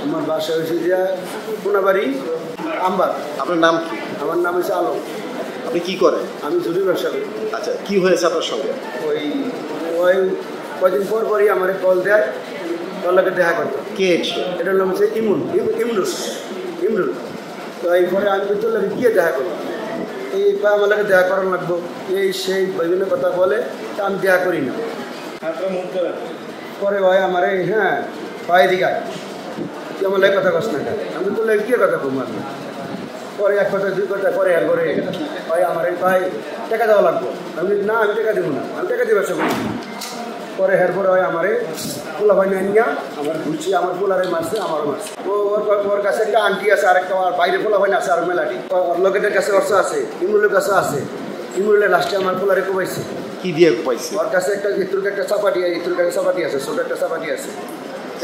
আমার বাসা হয়েছে যে কোনাবাড়ি আমবাগ। আপনার নাম কি? আমার নাম হচ্ছে আলম। আপনি কি করেন? আমি ঝুড়ির ব্যবসা করি। আচ্ছা, কি হয়েছে আপনার সঙ্গে? ওই ওই কয়দিন পরই আমার কল দেয়, কলকে দেখা করতো। কে সে? এটার নাম হচ্ছে ইমরুল। তো এই পরে আমি তোর লাগে গিয়ে দেখা করবো, এই আমার লাগে দেখা করার লাগবো, এই সেই বিভিন্ন কথা বলে, তা আমি দেখা করি না। পরে ভাই আমার এই পায়ে দিঘায় তুই আমার লাগে কথা কস না, আমি তোর লাগে গিয়ে কথা কম আমি। পরে এক কথা দুই কথা পরে আর করে ভাই আমার এই ভাই টাকা দেওয়া লাগবো। আমি না, আমি টাকা দেবো না, আমি টাকা দিয়ে ব্যবসা করি। পরে এরপরে হয় আমারে পোলা ভাই নিয়ে আমার ঘুরছি, আমার পোলারে মারছে, আমারও মারছে। ওর কাছে একটা আন্টি আছে, আরেকটা আমার বাইরে পোলা ভাই আছে, আর মেলাটি ওর লোকেদের কাছে অর্থ আছে, ইমরুলের কাছে আছে। ইমরুলের লাস্টে আমার পোলারে কোবাইছে। কি দিয়ে কোবাইছে? ওর কাছে একটা ইতুর একটা চাপাটি আছে, ছোট একটা চাপাটি আছে।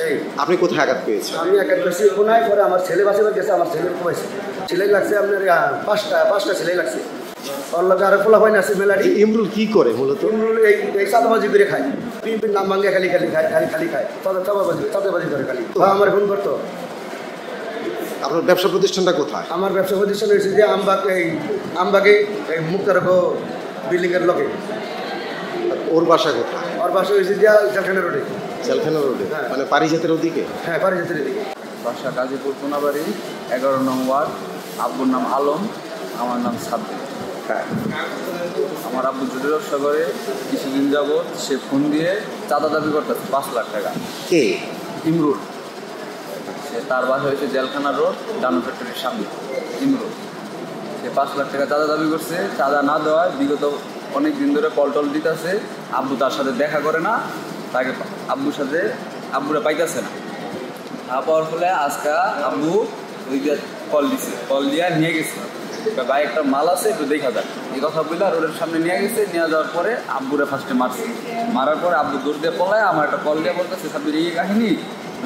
এই আপনি কোথায় আঘাত পেয়েছেন? আমি একাত বেশি কোনায়, পরে আমার ছেলে বাঁচাবার গেছে, আমার ছেলে কোবাইছে। ছেলে লাগছে আপনার পাঁচটা ছেলে লাগছে। ওর লোক আরো পোলা ভাই আছে মেলাটি। ইমরুল কি করে মূলত? ইমরুল এই চাঁদাবাজি করে খায়, বিএনপির নাম ভাঙে খালি খায়, চাঁদাবাজি করে খালি। আমার ফোন করতো। আপনার ব্যবসা প্রতিষ্ঠানটা কোথায়? আমার ব্যবসা প্রতিষ্ঠান হয়েছে যে আমবাগে এই মুক্তারক বিল্ডিংয়ের লোকে। ওর বাসা কোথায়? ওর বাসা হয়েছে যে জেলখানা রোডে। জেলখানা রোডে? হ্যাঁ। মানে পারিজাতের ওদিকে? হ্যাঁ, পারিজাতের দিকে। বাসা গাজীপুর কোনাবাড়ি 11 নং ওয়ার্ড। আব্বুর নাম আলম, আমার নাম সাব্বির। হ্যাঁ। আমার আব্বু জুড়ে ব্যবসা করে, কিছুদিন যাবৎ সে ফোন দিয়ে চাঁদা দাবি করতেছে 5 লাখ টাকা। কে? ইমরুল। সে তার বাসা হয়েছে জেলখানা রোড, ডানু ফ্যাক্টরির সামনে। ইমরুল সে 5 লাখ টাকা চাঁদা দাবি করছে। চাঁদা না দেওয়ায় বিগত অনেক দিন ধরে কল দিতেছে। আব্বু তার সাথে দেখা করে না, তাকে আব্বুরা পাইতেছে না। না পাওয়ার ফলে আজকে আব্বু ওই কল দিয়ে নিয়ে গেছে, ভাই একটা মাল আছে একটু দেখা যাক, এই কথা বলে রোডের সামনে নিয়ে গেছে। নিয়ে যাওয়ার পরে আব্বুরে ফার্স্টে মারছে। মারার পরে আব্বু দৌড় দিয়ে পলায়, আমার একটা কল দিয়ে বলতেছে সাব্বির এই কাহিনী,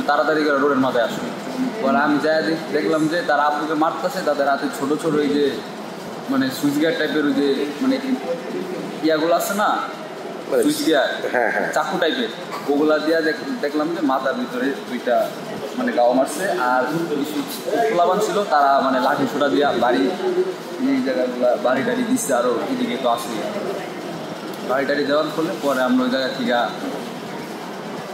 তাড়াতাড়ি করে রোডের মাথায় আসুন। পরে আমি যাই দেখলাম যে তারা আব্বুকে মারতেছে, তাদের হাতে ছোটো ছোটো ওই যে মানে সুইচ গিয়ার টাইপের ওই যে মানে ইয়াগুলো আছে না, সুইচ গিয়ার, চাকু টাইপের, ওগুলা দিয়া দেখলাম যে মাথার ভিতরে 2টা মানে গাওয়া মারছে। আর কিছু পোলাবান ছিল, তারা মানে লাঠি ছোটা দিয়া বাড়ি এই জায়গাগুলো বাড়ি টাড়ি দিচ্ছে। আরও এদিকে তো আসে বাড়ি টাড়ি দেওয়ার ফলে পরে আমরা ওই জায়গা থেকে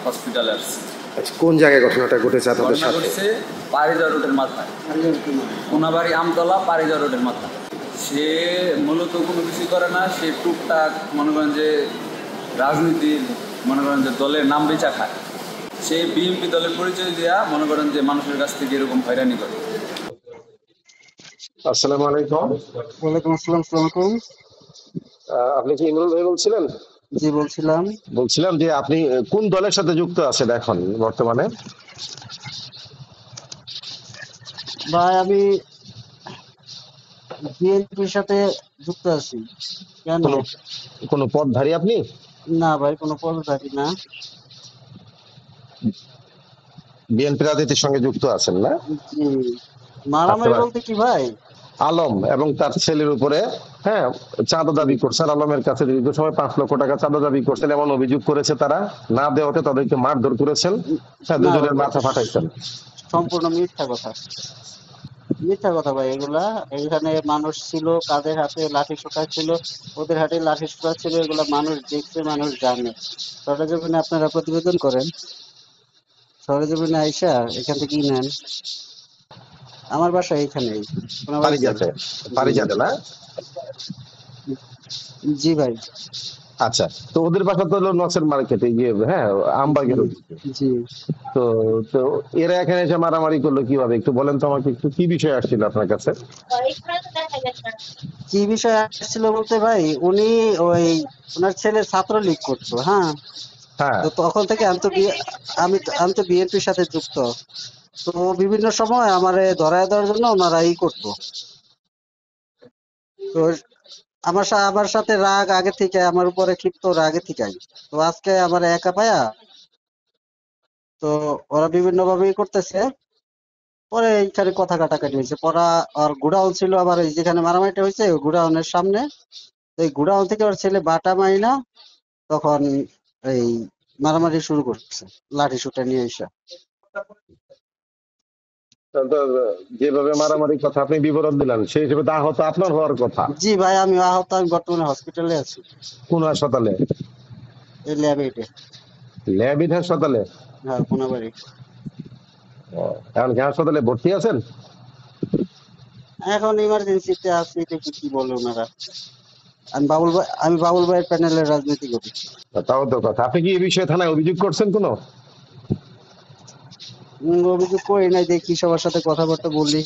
হসপিটালে আসছি। আচ্ছা, কোন জায়গায় ঘটনাটা ঘটেছে আপনাদের সাথে? ঘটছে পারিজার রোডের মাথায়, কোনাবাড়ি আমতলা পারিজার রোডের মাথায়। সে মূলত কোনো কিছু করে না, সে টুকটাক মনে করেন যে রাজনীতির মনে করেন যে দলের নাম বেচা খায়। সে বিএনপি দলের পরিচয় দেওয়া মনে করেন যে মানুষের কাছ থেকে এরকম হয়রানি করে। আসসালামু আলাইকুম। ওয়ালাইকুম আসসালাম। আসসালামু আলাইকুম। আপনি কি ইমরুল ভাই বলছিলেন? জি বলছিলাম। বলছিলাম যে আপনি কোন দলের সাথে যুক্ত আছেন এখন বর্তমানে? ভাই আমি বিএনপির সাথে যুক্ত আছি। কেন? কোন পদধারী আপনি? না ভাই, কোনো পদধারী না। বিএনপি রাজনীতির সঙ্গে যুক্ত আছেন না? জি। মারামারি বলতে কি ভাই, আলম এবং তার ছেলের উপরে চাঁদা দাবি করছে। আলমের কাছে দীর্ঘ সময় 5 লক্ষ টাকা চাঁদা দাবি করছেন, এমন অভিযোগ করেছে তারা। না দেওয়াতে তাদেরকে মারধর করেছেন, দুজনের মাথা ফাটাইছেন। সম্পূর্ণ মিথ্যা কথা। মিথ্যা কথা ভাই এগুলা। এখানে মানুষ ছিল, কাদের হাতে লাঠি সোটা ছিল, ওদের হাতে লাঠি সোটা ছিল, এগুলা মানুষ দেখছে, মানুষ জানে। সরেজমিনে আপনারা প্রতিবেদন করেন, সরেজমিনে আইসা এখান থেকে নেন। আমার বাসা এইখানেই, পারিজাতে না? জি ভাই। আচ্ছা, তো ওদের বাসা তো হলো নসের মার্কেটে গিয়ে আমবাগের। জি। তো তো এরা এখানে এসে মারামারি করলো কিভাবে একটু বলেন তো আমাকে। একটু কি বিষয় আসছিল আপনার কাছে? কি বিষয় আসছিল বলতে ভাই, উনি ওই ওনার ছেলে ছাত্রলীগ করতো। হ্যাঁ। তো তখন থেকে আমি তো বিএনপির সাথে যুক্ত। তো বিভিন্ন সময় আমারে ধরায় দেওয়ার জন্য ওনারা করতো। তো আমার সাথে রাগ আগে থেকে, আমার উপরে ক্ষিপ্ত আগে থেকে। তো আজকে আমার একা পায়া, তো ওরা বিভিন্ন ভাবে করতেছে। পরে এইখানে কথা কাটাকাটি হয়েছে। পরে আর গোডাউন ছিল, আবার এই যেখানে মারামারিটা হয়েছে ওই গোডাউনের সামনে। এই গোডাউন থেকে ওর ছেলে বাটা মাইনা তখন এই মারামারি শুরু করছে, লাঠি সুটা নিয়ে এসে। তো যেভাবে মারামারি কথা আপনি বিবরণ দিলেন সেই হিসেবে তো আহত আপনার হওয়ার কথা। জি ভাই, আমি আহত, আমি বর্তমানে হসপিটালে আছি। কোন হাসপাতালে? এই ল্যাবে এটা। ল্যাবিড হাসপাতালে? হ্যাঁ, কোনাবাড়ি। এখন কি হাসপাতালে ভর্তি আছেন? এখন ইমার্জেন্সিতে আছি, দেখি কি বলে ওনারা। আমি বাবুল ভাইয়ের প্যানেলের রাজনীতি করি। তাও তো কথা। আপনি কি এই বিষয়ে থানায় অভিযোগ করছেন কোনো? অভিযোগ করি নাই, দেখি সবার সাথে কথাবার্তা বলি।